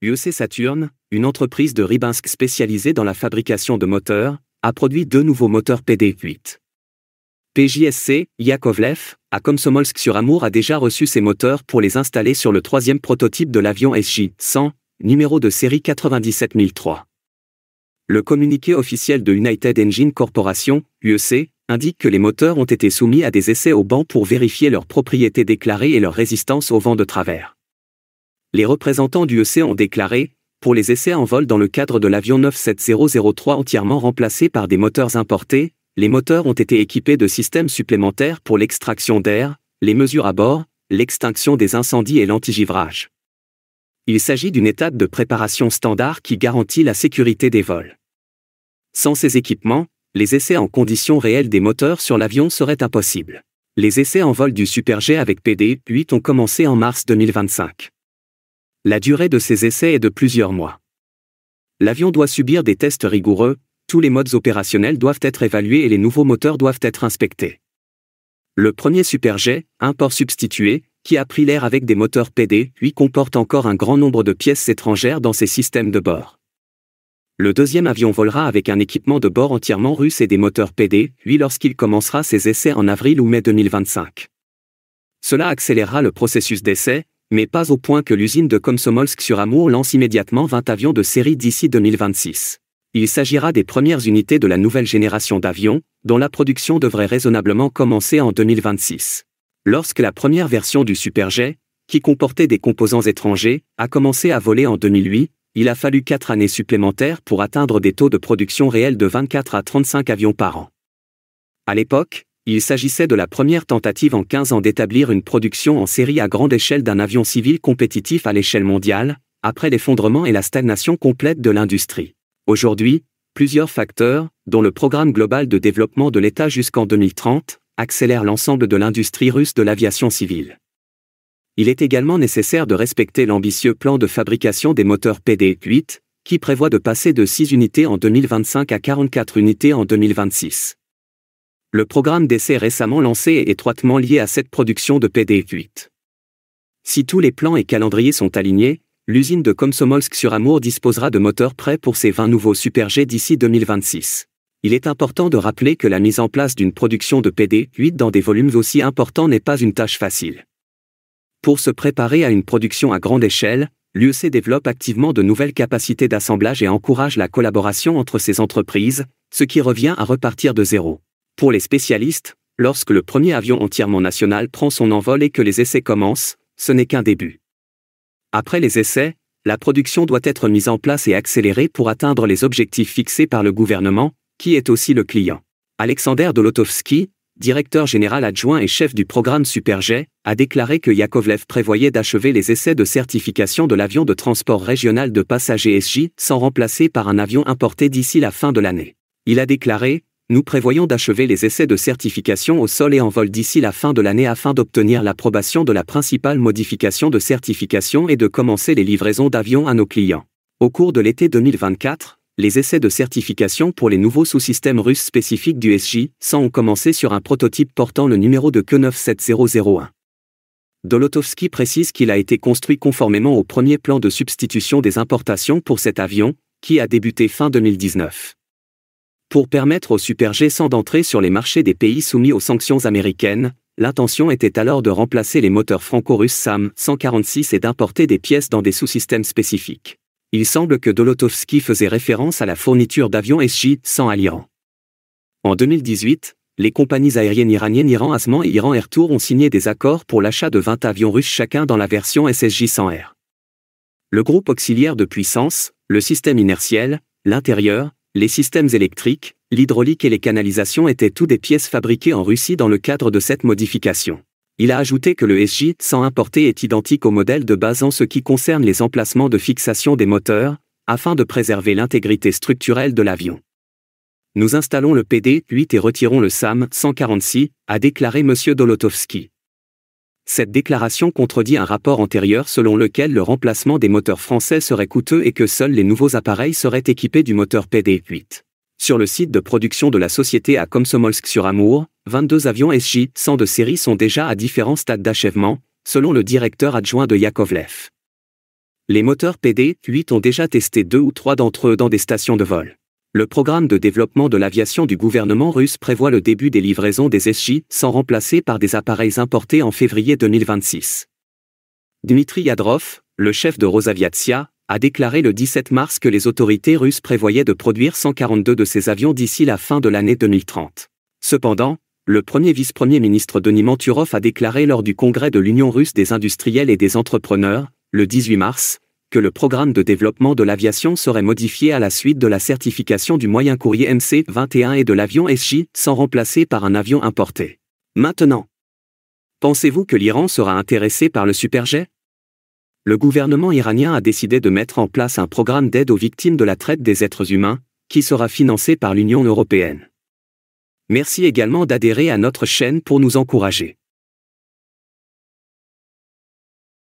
UEC Saturn, une entreprise de Rybinsk spécialisée dans la fabrication de moteurs, a produit 2 nouveaux moteurs PD-8. PJSC, Yakovlev, à Komsomolsk-sur-Amour a déjà reçu ces moteurs pour les installer sur le 3e prototype de l'avion SJ-100, numéro de série 97003. Le communiqué officiel de United Engine Corporation, UEC, indique que les moteurs ont été soumis à des essais au banc pour vérifier leurs propriétés déclarées et leur résistance au vent de travers. Les représentants du UEC ont déclaré, pour les essais en vol dans le cadre de l'avion 97003 entièrement remplacé par des moteurs importés, les moteurs ont été équipés de systèmes supplémentaires pour l'extraction d'air, les mesures à bord, l'extinction des incendies et l'antigivrage. Il s'agit d'une étape de préparation standard qui garantit la sécurité des vols. Sans ces équipements, les essais en conditions réelles des moteurs sur l'avion seraient impossibles. Les essais en vol du Super Jet avec PD-8 ont commencé en mars 2025. La durée de ces essais est de plusieurs mois. L'avion doit subir des tests rigoureux, tous les modes opérationnels doivent être évalués et les nouveaux moteurs doivent être inspectés. Le premier Super Jet, un port substitué, qui a pris l'air avec des moteurs PD-8 comporte encore un grand nombre de pièces étrangères dans ses systèmes de bord. Le deuxième avion volera avec un équipement de bord entièrement russe et des moteurs PD-8 lorsqu'il commencera ses essais en avril ou mai 2025. Cela accélérera le processus d'essai, mais pas au point que l'usine de Komsomolsk-sur-Amour lance immédiatement 20 avions de série d'ici 2026. Il s'agira des premières unités de la nouvelle génération d'avions, dont la production devrait raisonnablement commencer en 2026. Lorsque la première version du Super Jet, qui comportait des composants étrangers, a commencé à voler en 2008, il a fallu 4 années supplémentaires pour atteindre des taux de production réels de 24 à 35 avions par an. À l'époque, il s'agissait de la première tentative en 15 ans d'établir une production en série à grande échelle d'un avion civil compétitif à l'échelle mondiale, après l'effondrement et la stagnation complète de l'industrie. Aujourd'hui, plusieurs facteurs, dont le programme global de développement de l'État jusqu'en 2030, accélèrent l'ensemble de l'industrie russe de l'aviation civile. Il est également nécessaire de respecter l'ambitieux plan de fabrication des moteurs PD-8, qui prévoit de passer de 6 unités en 2025 à 44 unités en 2026. Le programme d'essai récemment lancé est étroitement lié à cette production de PD-8. Si tous les plans et calendriers sont alignés, l'usine de Komsomolsk-sur-Amour disposera de moteurs prêts pour ses 20 nouveaux Super Jet d'ici 2026. Il est important de rappeler que la mise en place d'une production de PD-8 dans des volumes aussi importants n'est pas une tâche facile. Pour se préparer à une production à grande échelle, l'UEC développe activement de nouvelles capacités d'assemblage et encourage la collaboration entre ces entreprises, ce qui revient à repartir de zéro. Pour les spécialistes, lorsque le premier avion entièrement national prend son envol et que les essais commencent, ce n'est qu'un début. Après les essais, la production doit être mise en place et accélérée pour atteindre les objectifs fixés par le gouvernement, qui est aussi le client. Alexander Dolotovsky, directeur général adjoint et chef du programme Super Jet, a déclaré que Yakovlev prévoyait d'achever les essais de certification de l'avion de transport régional de passagers SJ-100 remplacé par un avion importé d'ici la fin de l'année. Il a déclaré « Nous prévoyons d'achever les essais de certification au sol et en vol d'ici la fin de l'année afin d'obtenir l'approbation de la principale modification de certification et de commencer les livraisons d'avions à nos clients. » Au cours de l'été 2024, les essais de certification pour les nouveaux sous-systèmes russes spécifiques du SJ-100 ont commencé sur un prototype portant le numéro de queue 97001. Dolotovsky précise qu'il a été construit conformément au premier plan de substitution des importations pour cet avion, qui a débuté fin 2019. Pour permettre au Super Jet-100 d'entrer sur les marchés des pays soumis aux sanctions américaines, l'intention était alors de remplacer les moteurs franco-russes SAM-146 et d'importer des pièces dans des sous-systèmes spécifiques. Il semble que Dolotovsky faisait référence à la fourniture d'avions SJ-100 à l'Iran. En 2018, les compagnies aériennes iraniennes Iran Asman et Iran Air Tour ont signé des accords pour l'achat de 20 avions russes chacun dans la version SSJ-100R. Le groupe auxiliaire de puissance, le système inertiel, l'intérieur, les systèmes électriques, l'hydraulique et les canalisations étaient tous des pièces fabriquées en Russie dans le cadre de cette modification. Il a ajouté que le SJ-100 importé est identique au modèle de base en ce qui concerne les emplacements de fixation des moteurs, afin de préserver l'intégrité structurelle de l'avion. Nous installons le PD-8 et retirons le SAM-146, a déclaré M. Dolotovsky. Cette déclaration contredit un rapport antérieur selon lequel le remplacement des moteurs français serait coûteux et que seuls les nouveaux appareils seraient équipés du moteur PD-8. Sur le site de production de la société à Komsomolsk-sur-Amour, 22 avions SJ-100 de série sont déjà à différents stades d'achèvement, selon le directeur adjoint de Yakovlev. Les moteurs PD-8 ont déjà testé 2 ou 3 d'entre eux dans des stations de vol. Le programme de développement de l'aviation du gouvernement russe prévoit le début des livraisons des SJ-100 remplacés par des appareils importés en février 2026. Dmitri Yadrov, le chef de Rosaviatsia, a déclaré le 17 mars que les autorités russes prévoyaient de produire 142 de ces avions d'ici la fin de l'année 2030. Cependant, le premier vice-premier ministre Denis Manturov a déclaré lors du congrès de l'Union russe des industriels et des entrepreneurs, le 18 mars, que le programme de développement de l'aviation serait modifié à la suite de la certification du moyen courrier MC-21 et de l'avion SJ-100 remplacé par un avion importé. Maintenant, pensez-vous que l'Iran sera intéressé par le superjet ? Le gouvernement iranien a décidé de mettre en place un programme d'aide aux victimes de la traite des êtres humains, qui sera financé par l'Union européenne. Merci également d'adhérer à notre chaîne pour nous encourager.